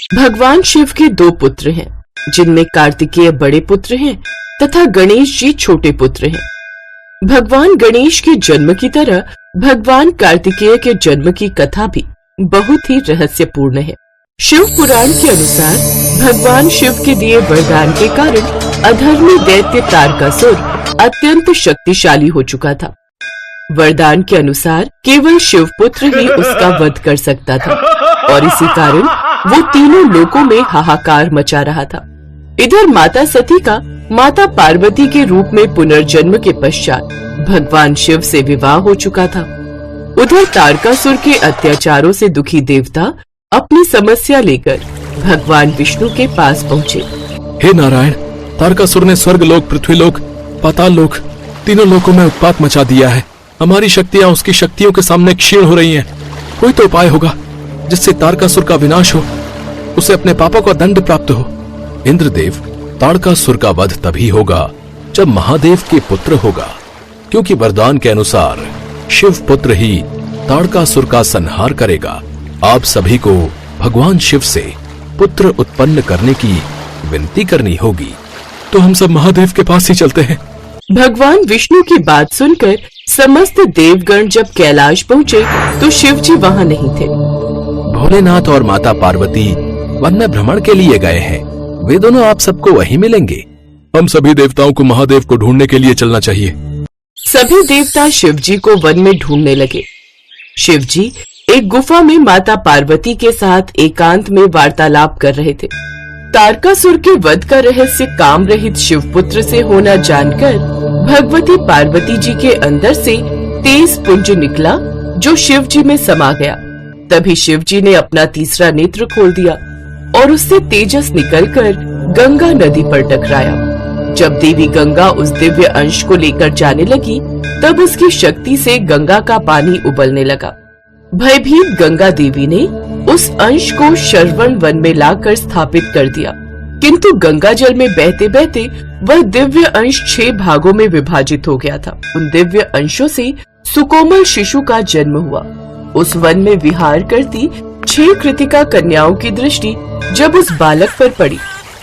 भगवान शिव के दो पुत्र हैं, जिनमें कार्तिकेय बड़े पुत्र हैं तथा गणेश जी छोटे पुत्र हैं। भगवान गणेश के जन्म की तरह भगवान कार्तिकेय के जन्म की कथा भी बहुत ही रहस्यपूर्ण है। शिव पुराण के अनुसार भगवान शिव के दिए वरदान के कारण अधर्मी दैत्य तारकासुर अत्यंत शक्तिशाली हो चुका था। वरदान के अनुसार केवल शिव पुत्र ही उसका वध कर सकता था और इसी कारण वो तीनों लोकों में हाहाकार मचा रहा था। इधर माता सती का माता पार्वती के रूप में पुनर्जन्म के पश्चात भगवान शिव से विवाह हो चुका था। उधर तारकासुर के अत्याचारों से दुखी देवता अपनी समस्या लेकर भगवान विष्णु के पास पहुँचे। हे नारायण, तारकासुर ने स्वर्गलोक, पृथ्वीलोक, पाताल लोक तीनों लोकों में उत्पात मचा दिया है। हमारी शक्तियाँ उसकी शक्तियों के सामने क्षीण हो रही हैं। कोई तो उपाय होगा जिससे तारकासुर का विनाश हो, उसे अपने पापों का दंड प्राप्त हो। इंद्रदेव, तारकासुर का वध तभी होगा जब महादेव के पुत्र होगा, क्योंकि वरदान के अनुसार शिव पुत्र ही तारकासुर का संहार करेगा। आप सभी को भगवान शिव से पुत्र उत्पन्न करने की विनती करनी होगी। तो हम सब महादेव के पास ही चलते हैं। भगवान विष्णु की बात सुनकर समस्त देवगण जब कैलाश पहुँचे तो शिव जी वहाँ नहीं थे। भोलेनाथ और माता पार्वती वन में भ्रमण के लिए गए हैं। वे दोनों आप सबको वहीं मिलेंगे। हम सभी देवताओं को महादेव को ढूंढने के लिए चलना चाहिए। सभी देवता शिव जी को वन में ढूंढने लगे। शिव जी एक गुफा में माता पार्वती के साथ एकांत में वार्तालाप कर रहे थे। तारकासुर के वध का रहस्य काम रहित शिवपुत्र से होना जानकर भगवती पार्वती जी के अंदर से तेज पुंज निकला जो शिव जी में समा गया। तभी शिव जी ने अपना तीसरा नेत्र खोल दिया और उससे तेजस निकलकर गंगा नदी पर टकराया। जब देवी गंगा उस दिव्य अंश को लेकर जाने लगी तब उसकी शक्ति से गंगा का पानी उबलने लगा। भयभीत गंगा देवी ने उस अंश को शरवण वन में लाकर स्थापित कर दिया, किंतु गंगा जल में बहते बहते वह दिव्य अंश 6 भागों में विभाजित हो गया था। उन दिव्य अंशों से सुकोमल शिशु का जन्म हुआ। उस वन में विहार करती 6 कृतिका कन्याओं की दृष्टि जब उस बालक पर पड़ी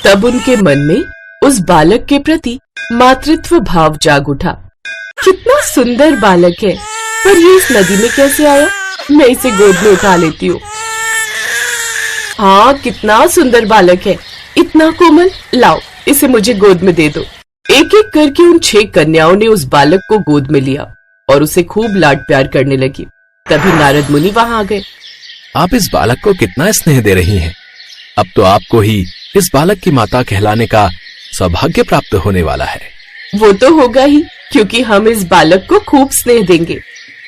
तब उनके मन में उस बालक के प्रति मातृत्व भाव जाग उठा। कितना सुंदर बालक है, पर ये इस नदी में कैसे आया? मैं इसे गोद में उठा लेती हूँ। हाँ, कितना सुंदर बालक है, इतना कोमल। लाओ, इसे मुझे गोद में दे दो। एक एक करके उन 6 कन्याओं ने उस बालक को गोद में लिया और उसे खूब लाड प्यार करने लगी। तभी नारद मुनि वहाँ आ गए। आप इस बालक को कितना स्नेह दे रही हैं। अब तो आपको ही इस बालक की माता कहलाने का सौभाग्य प्राप्त होने वाला है। वो तो होगा ही, क्योंकि हम इस बालक को खूब स्नेह देंगे।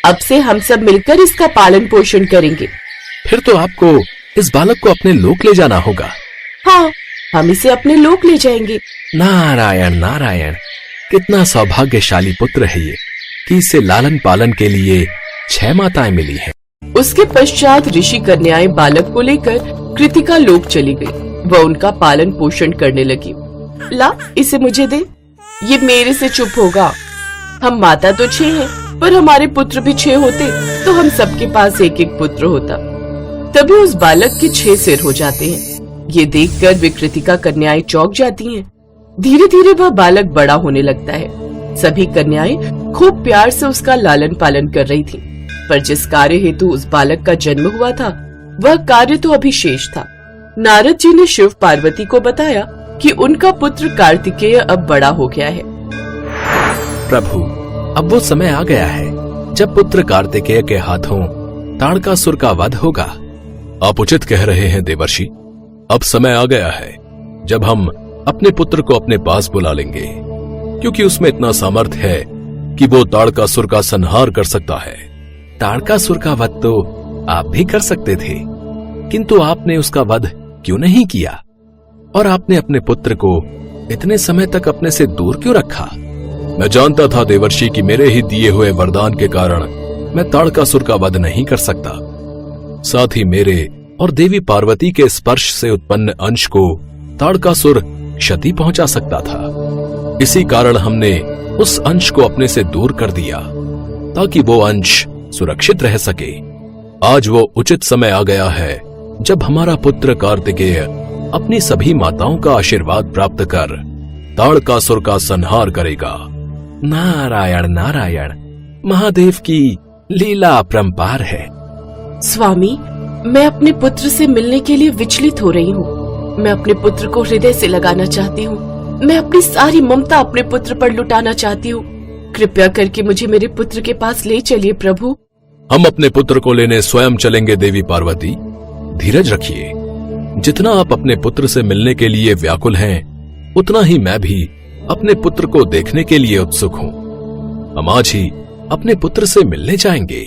अब से हम सब मिलकर इसका पालन पोषण करेंगे। फिर तो आपको इस बालक को अपने लोक ले जाना होगा। हाँ, हम इसे अपने लोक ले जाएंगे। नारायण नारायण, कितना सौभाग्यशाली पुत्र है ये कि इसे लालन पालन के लिए 6 माताएं मिली हैं। उसके पश्चात ऋषि कन्याएं बालक को लेकर कृतिका लोक चली गई। वह उनका पालन पोषण करने लगी। ला, इसे मुझे दे, ये मेरे से चुप होगा। हम माता तो 6 हैं, पर हमारे पुत्र भी 6 होते तो हम सबके पास एक एक पुत्र होता। तभी उस बालक के 6 सिर हो जाते हैं। ये देखकर वे कृतिका कन्याएं चौंक जाती हैं। धीरे धीरे वह बालक बड़ा होने लगता है। सभी कन्याएं खूब प्यार से उसका लालन पालन कर रही थीं, पर जिस कार्य हेतु उस बालक का जन्म हुआ था वह कार्य तो अभी शेष था। नारद जी ने शिव पार्वती को बताया कि उनका पुत्र कार्तिकेय अब बड़ा हो गया है। प्रभु, अब वो समय आ गया है जब पुत्र कार्तिकेय के हाथों तारकासुर का वध होगा। आप उचित कह रहे हैं देवर्षि। अब समय आ गया है जब हम अपने पुत्र को अपने पास बुला लेंगे, क्योंकि उसमें इतना सामर्थ्य है कि वो तारकासुर का संहार कर सकता है। तारकासुर का वध तो आप भी कर सकते थे, किंतु आपने उसका वध क्यों नहीं किया? और आपने अपने पुत्र को इतने समय तक अपने से दूर क्यों रखा? मैं जानता था देवर्षि कि मेरे ही दिए हुए वरदान के कारण मैं तारकासुर का वध नहीं कर सकता। साथ ही मेरे और देवी पार्वती के स्पर्श से उत्पन्न अंश को तारकासुर क्षति पहुंचा सकता था। इसी कारण हमने उस अंश को अपने से दूर कर दिया ताकि वो अंश सुरक्षित रह सके। आज वो उचित समय आ गया है जब हमारा पुत्र कार्तिकेय अपनी सभी माताओं का आशीर्वाद प्राप्त कर ताड़कासुर का संहार करेगा। नारायण नारायण, महादेव की लीला अपरंपार है। स्वामी, मैं अपने पुत्र से मिलने के लिए विचलित हो रही हूँ। मैं अपने पुत्र को हृदय से लगाना चाहती हूँ। मैं अपनी सारी ममता अपने पुत्र पर लुटाना चाहती हूँ। कृपया करके मुझे मेरे पुत्र के पास ले चलिए प्रभु। हम अपने पुत्र को लेने स्वयं चलेंगे देवी पार्वती, धीरज रखिए। जितना आप अपने पुत्र से मिलने के लिए व्याकुल हैं, उतना ही मैं भी अपने पुत्र को देखने के लिए उत्सुक हूँ। हम आज ही अपने पुत्र से मिलने जाएंगे।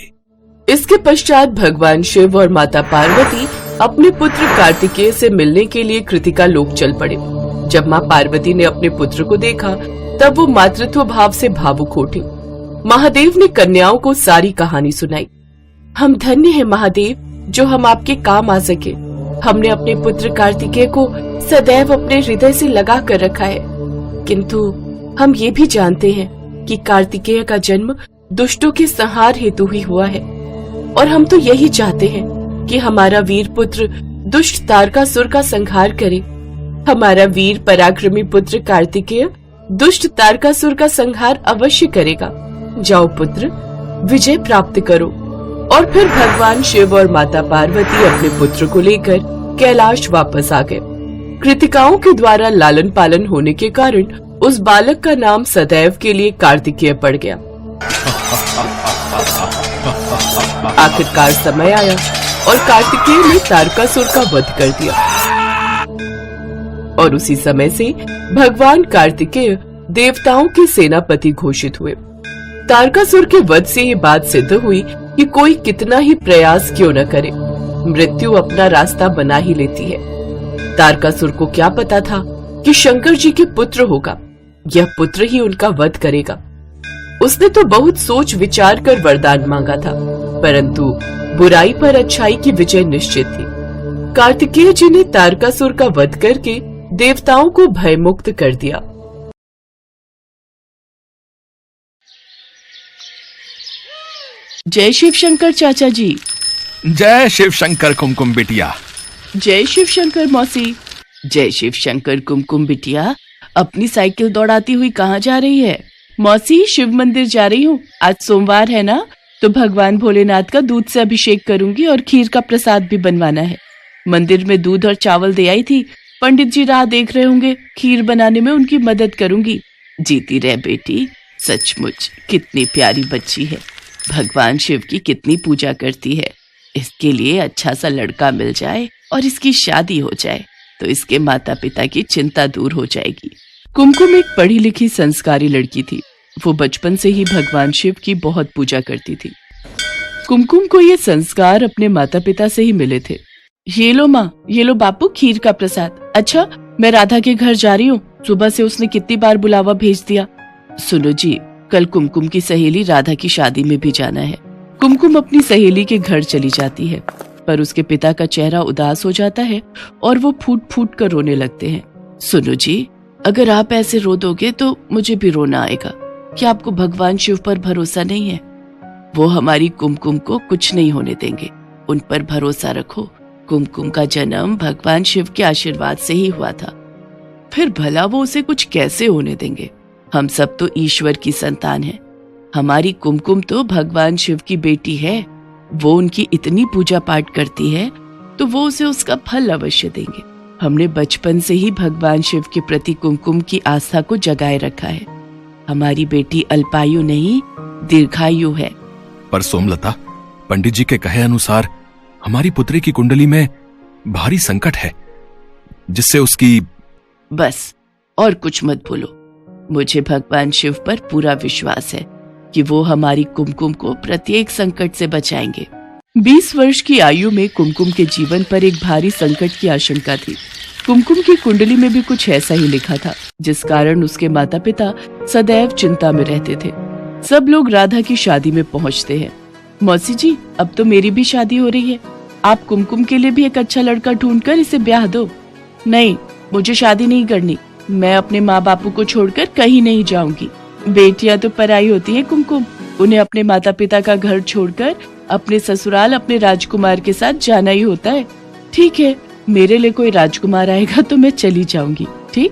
इसके पश्चात भगवान शिव और माता पार्वती अपने पुत्र कार्तिकेय से मिलने के लिए कृतिका लोक चल पड़े। जब माँ पार्वती ने अपने पुत्र को देखा, तब वो मातृत्व भाव से भावुक उठी। महादेव ने कन्याओं को सारी कहानी सुनाई। हम धन्य हैं महादेव, जो हम आपके काम आ सके। हमने अपने पुत्र कार्तिकेय को सदैव अपने हृदय से लगा कर रखा है, किंतु हम ये भी जानते हैं कि कार्तिकेय का जन्म दुष्टों के संहार हेतु ही हुआ है, और हम तो यही चाहते हैं कि हमारा वीर पुत्र दुष्ट तारकासुर का संहार करे। हमारा वीर पराक्रमी पुत्र कार्तिकेय दुष्ट तारकासुर का संहार अवश्य करेगा। जाओ पुत्र, विजय प्राप्त करो। और फिर भगवान शिव और माता पार्वती अपने पुत्र को लेकर कैलाश वापस आ गए। कृतिकाओं के द्वारा लालन पालन होने के कारण उस बालक का नाम सदैव के लिए कार्तिकेय पड़ गया। आखिरकार समय आया और कार्तिकेय ने तारकासुर का वध कर दिया, और उसी समय से भगवान कार्तिकेय देवताओं के सेनापति घोषित हुए। तारकासुर के वध से ये बात सिद्ध हुई कि कोई कितना ही प्रयास क्यों न करे, मृत्यु अपना रास्ता बना ही लेती है। तारकासुर को क्या पता था कि शंकर जी के पुत्र होगा, यह पुत्र ही उनका वध करेगा। उसने तो बहुत सोच विचार कर वरदान मांगा था, परंतु बुराई पर अच्छाई की विजय निश्चित थी। कार्तिकेय जी ने तारकासुर का वध करके देवताओं को भयमुक्त कर दिया। जय शिव शंकर चाचा जी। जय शिव शंकर कुमकुम बिटिया। जय शिव शंकर मौसी। जय शिव शंकर कुमकुम बिटिया, अपनी साइकिल दौड़ाती हुई कहाँ जा रही है? मौसी, शिव मंदिर जा रही हूँ। आज सोमवार है ना, तो भगवान भोलेनाथ का दूध से अभिषेक करूंगी और खीर का प्रसाद भी बनवाना है। मंदिर में दूध और चावल दे आई थी, पंडित जी राह देख रहे होंगे, खीर बनाने में उनकी मदद करूंगी। जीती रह बेटी, सचमुच कितनी प्यारी बच्ची है। भगवान शिव की कितनी पूजा करती है। इसके लिए अच्छा सा लड़का मिल जाए और इसकी शादी हो जाए तो इसके माता पिता की चिंता दूर हो जाएगी। कुमकुम एक पढ़ी लिखी संस्कारी लड़की थी। वो बचपन से ही भगवान शिव की बहुत पूजा करती थी। कुमकुम को ये संस्कार अपने माता पिता से ही मिले थे। ये लो माँ, ये लो बापू, खीर का प्रसाद। अच्छा, मैं राधा के घर जा रही हूँ। सुबह से उसने कितनी बार बुलावा भेज दिया। सुनो जी, कल कुमकुम की सहेली राधा की शादी में भी जाना है। कुमकुम अपनी सहेली के घर चली जाती है, पर उसके पिता का चेहरा उदास हो जाता है और वो फूट फूट कर रोने लगते हैं। सुनो जी, अगर आप ऐसे रो दोगे तो मुझे भी रोना आएगा। क्या आपको भगवान शिव पर भरोसा नहीं है? वो हमारी कुमकुम को कुछ नहीं होने देंगे, उन पर भरोसा रखो। कुमकुम का जन्म भगवान शिव के आशीर्वाद से ही हुआ था, फिर भला वो उसे कुछ कैसे होने देंगे? हम सब तो ईश्वर की संतान हैं। हमारी कुमकुम तो भगवान शिव की बेटी है। वो उनकी इतनी पूजा पाठ करती है तो वो उसे उसका फल अवश्य देंगे। हमने बचपन से ही भगवान शिव के प्रति कुमकुम की आस्था को जगाए रखा है। हमारी बेटी अल्पायु नहीं, दीर्घायु है। पर सोमलता, पंडित जी के कहे अनुसार हमारी पुत्री की कुंडली में भारी संकट है, जिससे उसकी... बस और कुछ मत बोलो। मुझे भगवान शिव पर पूरा विश्वास है कि वो हमारी कुमकुम को प्रत्येक संकट से बचाएंगे। 20 वर्ष की आयु में कुमकुम के जीवन पर एक भारी संकट की आशंका थी। कुमकुम की कुंडली में भी कुछ ऐसा ही लिखा था, जिस कारण उसके माता पिता सदैव चिंता में रहते थे। सब लोग राधा की शादी में पहुंचते हैं। मौसी जी, अब तो मेरी भी शादी हो रही है। आप कुमकुम के लिए भी एक अच्छा लड़का ढूंढकर इसे ब्याह दो। नहीं, मुझे शादी नहीं करनी। मैं अपने माँ बापू को छोड़कर कहीं नहीं जाऊंगी। बेटियां तो पराई होती हैं कुमकुम, उन्हें अपने माता पिता का घर छोड़कर अपने ससुराल अपने राजकुमार के साथ जाना ही होता है। ठीक है, मेरे लिए कोई राजकुमार आएगा तो मैं चली जाऊंगी, ठीक?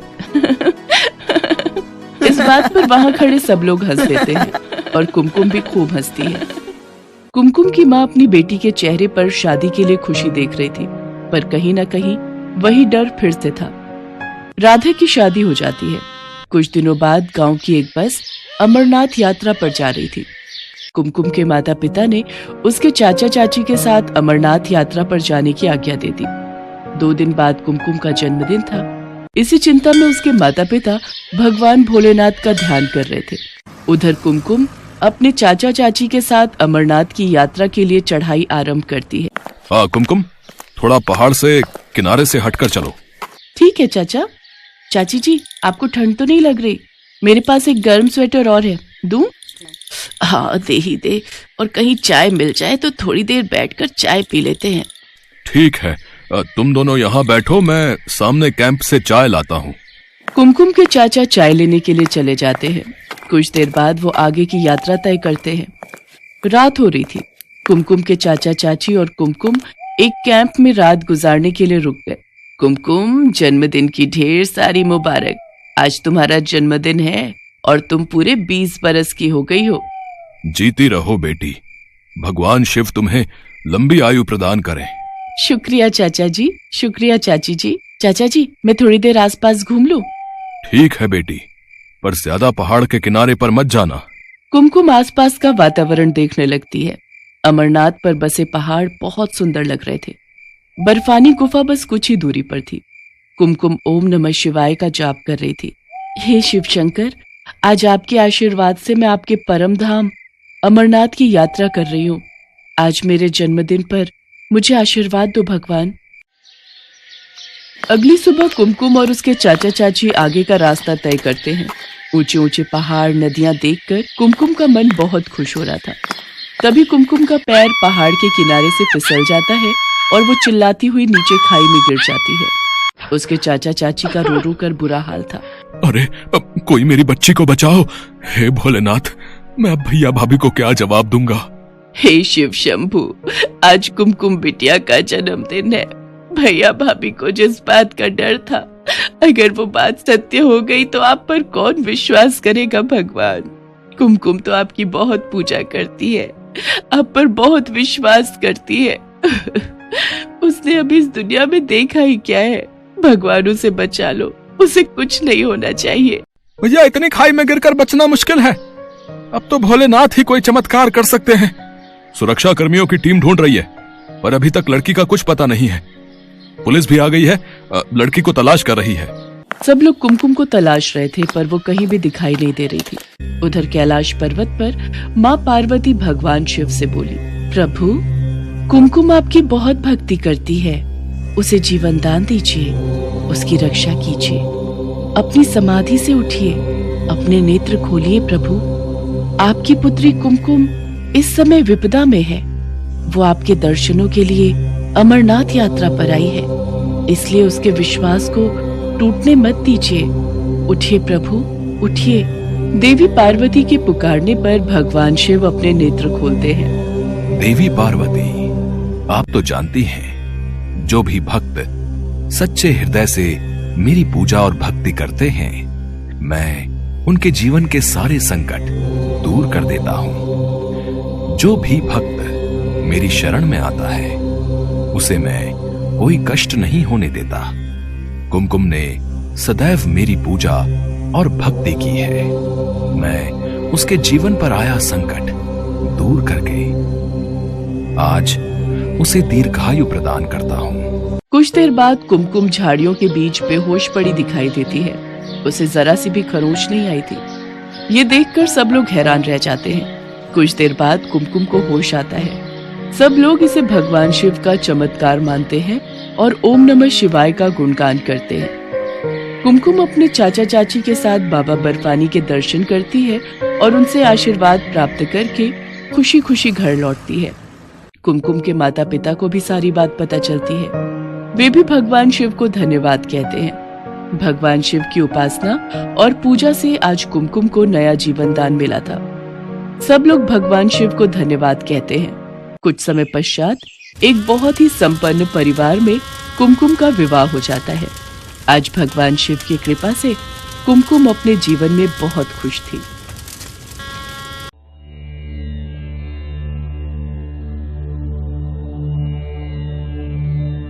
इस बात पर वहाँ खड़े सब लोग हंस देते हैं और कुमकुम भी खूब हंसती है। कुमकुम की माँ अपनी बेटी के चेहरे पर शादी के लिए खुशी देख रही थी, पर कहीं न कहीं वही डर फिर से था। राधा की शादी हो जाती है। कुछ दिनों बाद गांव की एक बस अमरनाथ यात्रा पर जा रही थी। कुमकुम के माता पिता ने उसके चाचा चाची के साथ अमरनाथ यात्रा पर जाने की आज्ञा दे दी। 2 दिन बाद कुमकुम का जन्मदिन था। इसी चिंता में उसके माता पिता भगवान भोलेनाथ का ध्यान कर रहे थे। उधर कुमकुम अपने चाचा चाची के साथ अमरनाथ की यात्रा के लिए चढ़ाई आरंभ करती है। हाँ कुमकुम, थोड़ा पहाड़ से किनारे से हटकर चलो। ठीक है चाचा। चाची जी, आपको ठंड तो नहीं लग रही? मेरे पास एक गर्म स्वेटर और है, दूं? हाँ दे ही दे, और कहीं चाय मिल जाए तो थोड़ी देर बैठकर चाय पी लेते हैं। ठीक है, तुम दोनों यहाँ बैठो, मैं सामने कैंप से चाय लाता हूँ। कुमकुम के चाचा चाय लेने के लिए चले जाते हैं। कुछ देर बाद वो आगे की यात्रा तय करते हैं। रात हो रही थी। कुमकुम के चाचा चाची और कुमकुम एक कैंप में रात गुजारने के लिए रुक गए। कुमकुम, जन्मदिन की ढेर सारी मुबारक। आज तुम्हारा जन्मदिन है और तुम पूरे 20 बरस की हो गई हो। जीती रहो बेटी, भगवान शिव तुम्हें लंबी आयु प्रदान करें। शुक्रिया चाचा जी, शुक्रिया चाची जी। चाचा जी, मैं थोड़ी देर आसपास घूम लूं? ठीक है बेटी, पर ज्यादा पहाड़ के किनारे पर मत जाना। कुमकुम आसपास का वातावरण देखने लगती है। अमरनाथ पर बसे पहाड़ बहुत सुंदर लग रहे थे। बर्फानी गुफा बस कुछ ही दूरी पर थी। कुमकुम ओम नमः शिवाय का जाप कर रही थी। हे शिव शंकर, आज आपके आशीर्वाद से मैं आपके परम धाम अमरनाथ की यात्रा कर रही हूँ। आज मेरे जन्मदिन पर मुझे आशीर्वाद दो भगवान। अगली सुबह कुमकुम और उसके चाचा चाची आगे का रास्ता तय करते हैं। ऊंचे ऊंचे पहाड़, नदियां देखकर कुमकुम का मन बहुत खुश हो रहा था। तभी कुमकुम का पैर पहाड़ के किनारे से फिसल जाता है और वो चिल्लाती हुई नीचे खाई में गिर जाती है। उसके चाचा चाची का रो रो कर बुरा हाल था। अरे, अब कोई मेरी बच्ची को बचाओ। हे भोलेनाथ, मैं अब भैया भाभी को क्या जवाब दूंगा। हे शिव शंभू, आज कुमकुम बिटिया का जन्मदिन है। भैया भाभी को जिस बात का डर था, अगर वो बात सत्य हो गई तो आप पर कौन विश्वास करेगा भगवान। कुमकुम तो आपकी बहुत पूजा करती है, आप पर बहुत विश्वास करती है। उसने अभी इस दुनिया में देखा ही क्या है। भगवान उसे बचा लो, उसे कुछ नहीं होना चाहिए। भैया, इतनी खाई में गिरकर बचना मुश्किल है। अब तो भोलेनाथ ही कोई चमत्कार कर सकते हैं। सुरक्षा कर्मियों की टीम ढूंढ रही है, पर अभी तक लड़की का कुछ पता नहीं है। पुलिस भी आ गई है, लड़की को तलाश कर रही है। सब लोग कुमकुम को तलाश रहे थे, पर वो कहीं भी दिखाई नहीं दे रही थी। उधर कैलाश पर्वत पर माँ पार्वती भगवान शिव से बोली, प्रभु, कुमकुम आपकी बहुत भक्ति करती है, उसे जीवन दान दीजिए, उसकी रक्षा कीजिए। अपनी समाधि से उठिए, अपने नेत्र खोलिए प्रभु। आपकी पुत्री कुमकुम इस समय विपदा में है। वो आपके दर्शनों के लिए अमरनाथ यात्रा पर आई है, इसलिए उसके विश्वास को टूटने मत दीजिए। उठिए प्रभु, उठिए। देवी पार्वती के पुकारने पर भगवान शिव अपने नेत्र खोलते हैं। देवी पार्वती, आप तो जानती हैं, जो भी भक्त सच्चे हृदय से मेरी पूजा और भक्ति करते हैं, मैं उनके जीवन के सारे संकट दूर कर देता हूँ। जो भी भक्त मेरी शरण में आता है, उसे मैं कोई कष्ट नहीं होने देता। कुमकुम ने सदैव मेरी पूजा और भक्ति की है। मैं उसके जीवन पर आया संकट दूर करके आज उसे दीर्घायु प्रदान करता हूँ। कुछ देर बाद कुमकुम झाड़ियों के बीच बेहोश पड़ी दिखाई देती है। उसे जरा सी भी खरोंच नहीं आई थी। ये देखकर सब लोग हैरान रह जाते हैं। कुछ देर बाद कुमकुम को होश आता है। सब लोग इसे भगवान शिव का चमत्कार मानते हैं और ओम नमः शिवाय का गुणगान करते हैं। कुमकुम अपने चाचा चाची के साथ बाबा बर्फानी के दर्शन करती है और उनसे आशीर्वाद प्राप्त करके खुशी खुशी घर लौटती है। कुमकुम के माता पिता को भी सारी बात पता चलती है। वे भी भगवान शिव को धन्यवाद कहते हैं। भगवान शिव की उपासना और पूजा से आज कुमकुम को नया जीवन दान मिला था। सब लोग भगवान शिव को धन्यवाद कहते हैं। कुछ समय पश्चात एक बहुत ही संपन्न परिवार में कुमकुम का विवाह हो जाता है। आज भगवान शिव की कृपा से कुमकुम अपने जीवन में बहुत खुश थी।